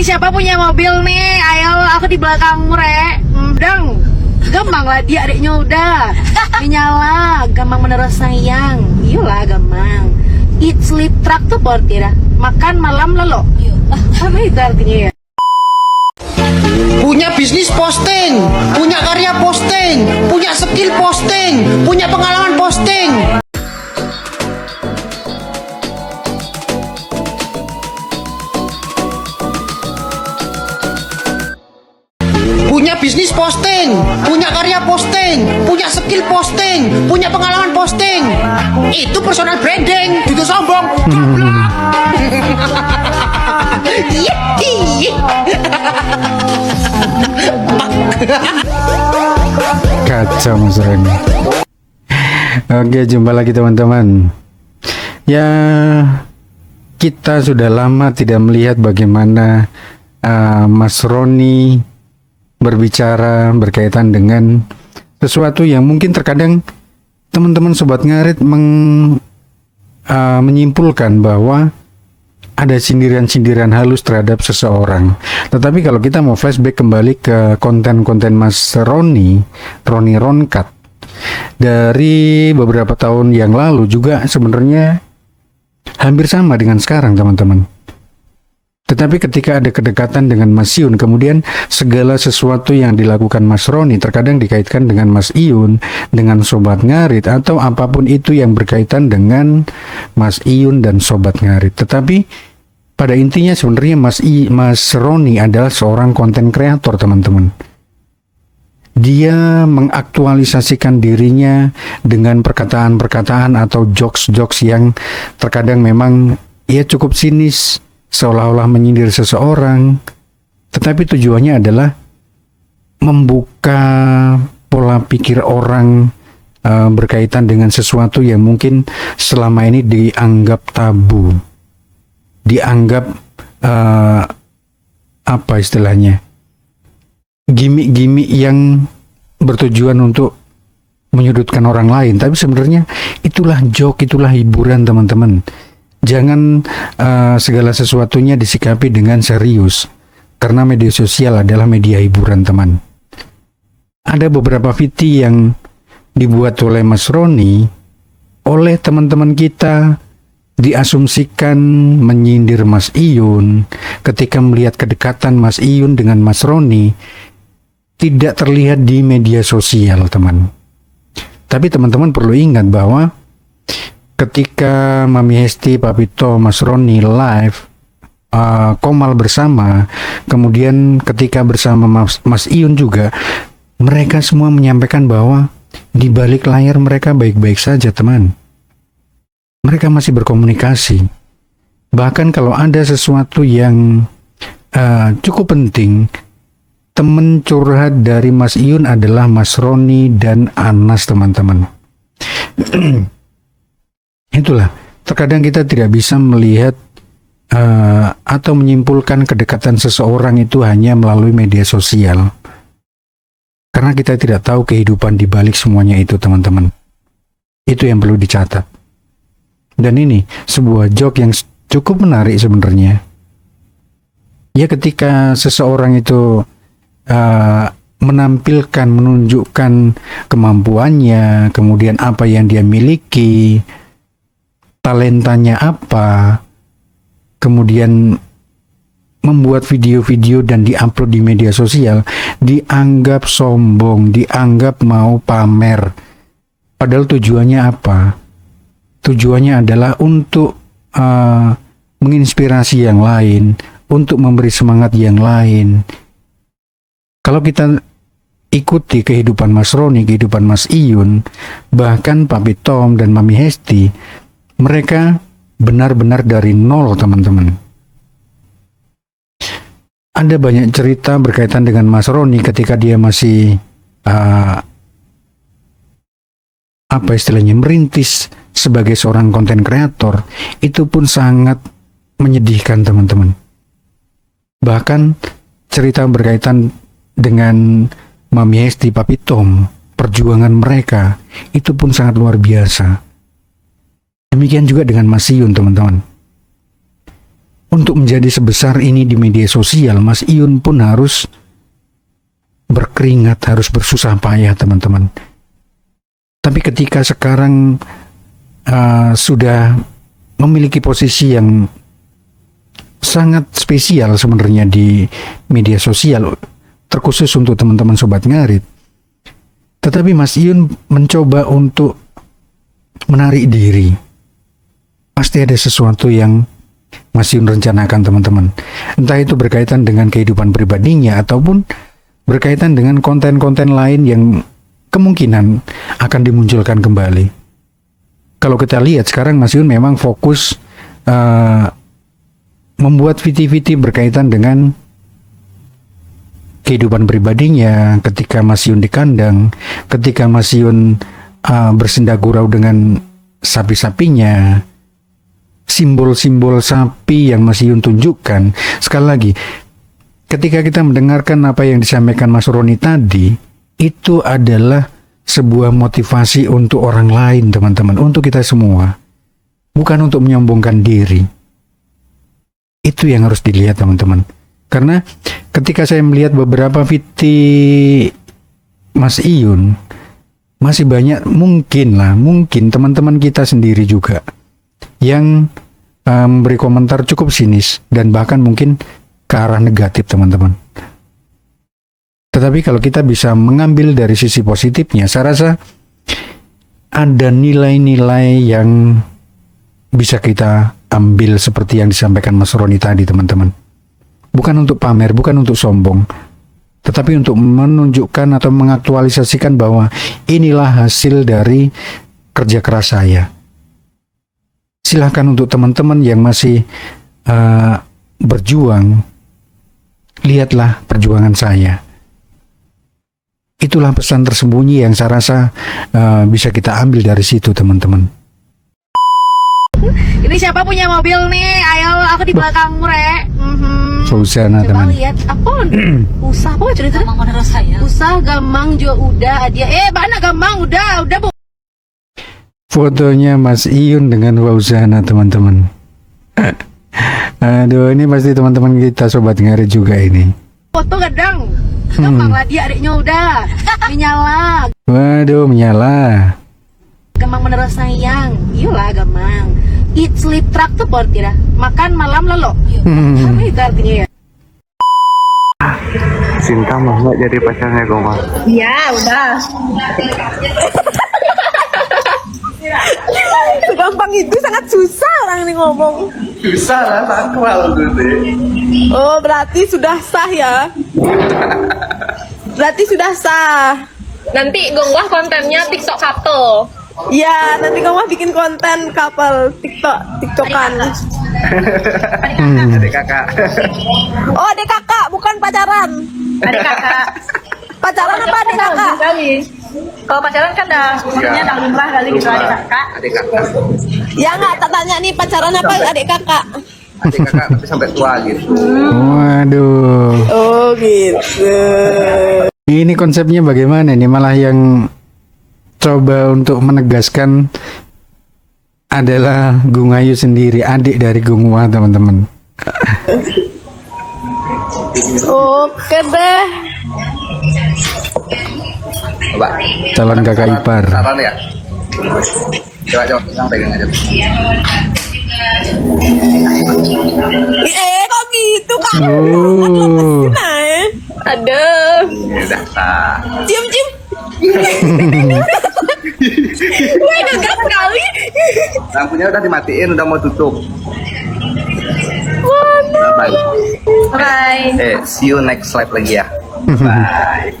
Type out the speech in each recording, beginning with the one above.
Ini siapa punya mobil nih? Ayo, aku di belakangmu, Rek. Dang. Gampang lah dia adiknya udah. Dinyala, gampang menerus sayang. Iyalah gampang. Eat sleep truck tuh portir. Makan malam lelo. Apa itu artinya ya? Punya bisnis posting, punya karya posting, punya skill posting, punya pengalaman posting. Punya bisnis posting, punya karya posting, punya skill posting, punya pengalaman posting. Itu personal branding, itu sombong. Kacau Mas Roni. Oke, jumpa lagi teman-teman. Ya, kita sudah lama tidak melihat bagaimana Mas Roni berbicara berkaitan dengan sesuatu yang mungkin terkadang teman-teman Sobat Ngarit menyimpulkan bahwa ada sindiran-sindiran halus terhadap seseorang. Tetapi kalau kita mau flashback kembali ke konten-konten Mas Roni Ronkat dari beberapa tahun yang lalu juga sebenarnya hampir sama dengan sekarang teman-teman. Tetapi ketika ada kedekatan dengan Mas Iyun, kemudian segala sesuatu yang dilakukan Mas Roni terkadang dikaitkan dengan Mas Iyun, dengan Sobat Ngarit, atau apapun itu yang berkaitan dengan Mas Iyun dan Sobat Ngarit. Tetapi pada intinya sebenarnya Mas Roni adalah seorang konten kreator teman-teman. Dia mengaktualisasikan dirinya dengan perkataan-perkataan atau jokes-jokes yang terkadang memang ya cukup sinis, seolah-olah menyindir seseorang, tetapi tujuannya adalah membuka pola pikir orang berkaitan dengan sesuatu yang mungkin selama ini dianggap tabu, dianggap apa istilahnya, gimmick-gimmick yang bertujuan untuk menyudutkan orang lain. Tapi sebenarnya itulah joke, itulah hiburan teman-teman. Jangan segala sesuatunya disikapi dengan serius, karena media sosial adalah media hiburan teman. Ada beberapa VT yang dibuat oleh Mas Roni oleh teman-teman kita, diasumsikan menyindir Mas Iyun. Ketika melihat kedekatan Mas Iyun dengan Mas Roni tidak terlihat di media sosial teman. Tapi teman-teman perlu ingat bahwa ketika Mami Hesti, Papito, Mas Roni live komal bersama, kemudian ketika bersama Mas Iyun juga, mereka semua menyampaikan bahwa di balik layar mereka baik-baik saja teman. Mereka masih berkomunikasi. Bahkan kalau ada sesuatu yang cukup penting, teman curhat dari Mas Iyun adalah Mas Roni dan Anas teman-teman. Itulah, terkadang kita tidak bisa melihat atau menyimpulkan kedekatan seseorang itu hanya melalui media sosial. Karena kita tidak tahu kehidupan di balik semuanya itu teman-teman. Itu yang perlu dicatat. Dan ini sebuah joke yang cukup menarik sebenarnya. Ya ketika seseorang itu menampilkan, menunjukkan kemampuannya, kemudian apa yang dia miliki, talentanya apa, kemudian membuat video-video dan diupload di media sosial, dianggap sombong, dianggap mau pamer. Padahal tujuannya apa? Tujuannya adalah untuk menginspirasi yang lain, untuk memberi semangat yang lain. Kalau kita ikuti kehidupan Mas Roni, kehidupan Mas Iyun, bahkan Papi Tom dan Mami Hesti, mereka benar-benar dari nol teman-teman. Ada banyak cerita berkaitan dengan Mas Roni ketika dia masih apa istilahnya, merintis sebagai seorang konten kreator. Itu pun sangat menyedihkan teman-teman. Bahkan cerita berkaitan dengan Mami Hesti, Papi Tom, perjuangan mereka itu pun sangat luar biasa. Demikian juga dengan Mas Iyun teman-teman. untuk menjadi sebesar ini di media sosial, Mas Iyun pun harus berkeringat, harus bersusah payah teman-teman. Tapi ketika sekarang sudah memiliki posisi yang sangat spesial sebenarnya di media sosial, terkhusus untuk teman-teman Sobat Ngarit, tetapi Mas Iyun mencoba untuk menarik diri. Pasti ada sesuatu yang Mas Iyun rencanakan teman-teman. Entah itu berkaitan dengan kehidupan pribadinya ataupun berkaitan dengan konten-konten lain yang kemungkinan akan dimunculkan kembali. Kalau kita lihat sekarang Mas Iyun memang fokus membuat VT-VT berkaitan dengan kehidupan pribadinya ketika Mas Iyun di kandang, ketika Mas Iyun bersenda gurau dengan sapi-sapinya, simbol-simbol sapi yang Mas Iyun tunjukkan. Sekali lagi, ketika kita mendengarkan apa yang disampaikan Mas Roni tadi, itu adalah sebuah motivasi untuk orang lain teman-teman, untuk kita semua, bukan untuk menyombongkan diri. Itu yang harus dilihat teman-teman. Karena ketika saya melihat beberapa VT Mas Iyun, masih banyak mungkin teman-teman kita sendiri juga yang memberi komentar cukup sinis dan bahkan mungkin ke arah negatif teman-teman. Tetapi kalau kita bisa mengambil dari sisi positifnya, saya rasa ada nilai-nilai yang bisa kita ambil seperti yang disampaikan Mas Roni tadi teman-teman. Bukan untuk pamer, bukan untuk sombong, tetapi untuk menunjukkan atau mengaktualisasikan bahwa inilah hasil dari kerja keras saya. Silahkan untuk teman-teman yang masih berjuang, lihatlah perjuangan saya. Itulah pesan tersembunyi yang saya rasa bisa kita ambil dari situ teman-teman. Ini siapa punya mobil nih? Ayo, aku di belakangmu, Rek. Susana Coba teman. lihat apa? Usah apa cerita? Gamang menurut saya. Usah gamang juga udah dia. Mana gamang udah Bu. Fotonya Mas Iyun dengan Fauzana teman-teman. Aduh, ini pasti teman-teman kita Sobat Ngarit juga ini. Foto kadang. Gamang lah dia adiknya udah. Menyala. Waduh, menyala. Gamang menerus sayang. Iyalah gamang. Eat sleep traktor tidak. Makan malam lelo. Apa itu artinya ya? Cinta mau nggak jadi pacarnya Goma? Iya, udah. Segampang itu, sangat susah orang ini ngomong. Susah lah, sakwal gitu. Oh, berarti sudah sah ya? Berarti sudah sah. Nanti gonggah kontennya TikTok couple. Ya, nanti kamu bikin konten couple TikTokan. Adik kakak. Oh, adik kakak, bukan pacaran. Adik kakak. Pacaran apa adik kakak? Kali. Kalau pacaran kan dah sebenarnya dah lumrah kali gitu adik kakak. Adik kakak. Ya nggak, tak tanya nih pacaran apa adik kakak? Adik kakak tapi sampai tua gitu. Waduh. Oh, gitu. Ini konsepnya bagaimana nih? Malah yang coba untuk menegaskan adalah Gung Ayu sendiri, adik dari Gung Wah teman-teman. Oke deh. Coba. Calon kakak ipar. Saran ya. Coba yang pegang aja. Kok gitu kak? Oh. Nah, Aduh. Ya udah sah. cium. Wah, gagal sekali. Lampunya udah dimatiin, udah mau tutup. Bye. Bye. See you next live lagi ya. Bye.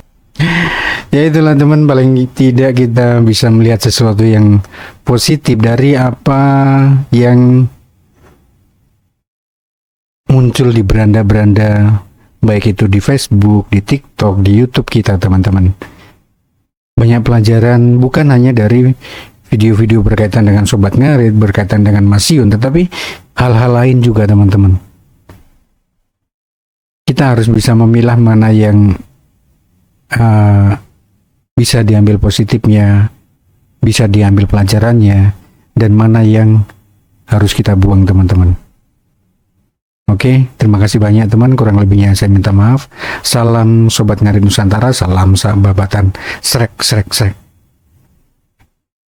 Ya itulah teman, paling tidak kita bisa melihat sesuatu yang positif dari apa yang muncul di beranda-beranda, baik itu di Facebook, di TikTok, di YouTube kita teman-teman. Banyak pelajaran bukan hanya dari video-video berkaitan dengan Sobat Ngarit, berkaitan dengan Mas Iyun, tetapi hal-hal lain juga teman-teman. Kita harus bisa memilah mana yang bisa diambil positifnya, bisa diambil pelajarannya, dan mana yang harus kita buang teman-teman. Oke, terima kasih banyak teman. Kurang lebihnya saya minta maaf. Salam Sobat Ngari Nusantara, salam sahabatan. Srek, srek, srek.